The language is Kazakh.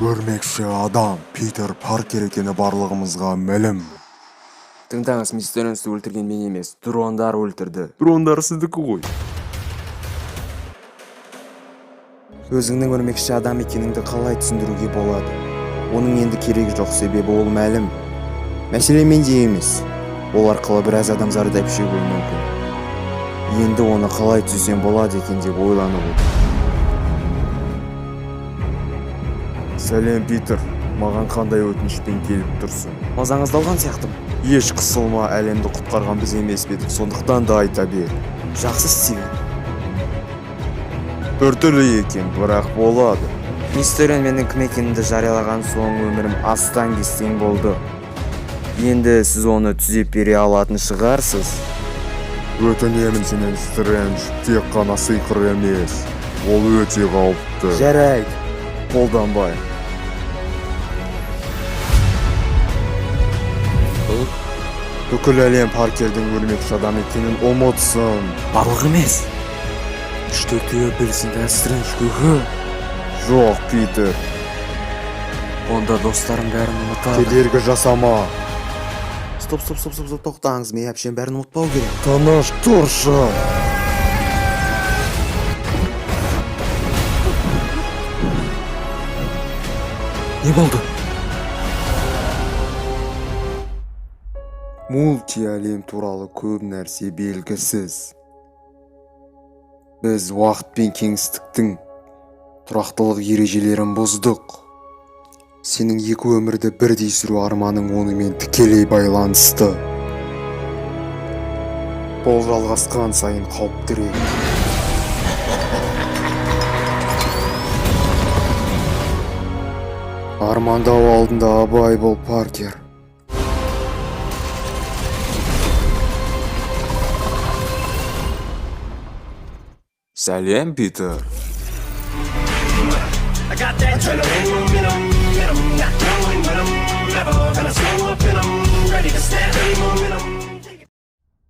Көрмекші адам Питер Паркер екені барлығымызға мәлім. Тыңдаңыз, мистер Энсті өлтірген мен емес, дрондар өлтірді. Дрондар сіздікі ғой. Өзіңнің өрмекші адам екеніңді қалай түсіндіруге болады? Оның енді керегі жоқ, себебі ол мәлім. Мәселе менде емес. Ол арқылы біраз адам зардап шегуі мүмкін. Енді оны қалай түзсем болады екен деп ойланып отыр. Сәлем, Питер. Маған қандай өтінішпен келіп тұрсың? Мазаңызды алған сияқтым. Еш қысылма, әлемді құтқарған біз емес бедік, сондықтан да айта бер. Жақсы, Стивен. Біртүрлі екен, бірақ болады. Мистер Эн менің кім екенімді жариялаған соң өмірім астан-кестең болды. Енді сіз оны түзеп бере алатын шығарсыз. Өтінемін сенен, Стрэндж, тек қана сиқыр емес. Ол өте қауіпті. Жарайды. Қолданбай. Бүкіл әлем Паркердің өрмекші адам екенін ұмытсын. Барлық емес. 3-4-ті білсін де Стрэндж көгі. Жоқ, Питер. Онда достарым бәрін ұмытады. Кедергі жасама. Стоп, тоқтаңыз, мен әпшен бәрін ұмытпау керек. Тыныш тұршы. Не болды? Мультиәлем туралы көп нәрсе белгісіз. Біз уақыт пен кеңістіктің тұрақтылық ережелерін бұздық. Сенің екі өмірді бірдей сүру арманың онымен тікелей байланысты. Бұл жалғасқан сайын қауіптірек. Армандау алдында абай бол, Паркер. Сәлем, Питер. I got that adrenaline momentum, not knowing when I'm never gonna slow up and I'm ready to stand any momentum.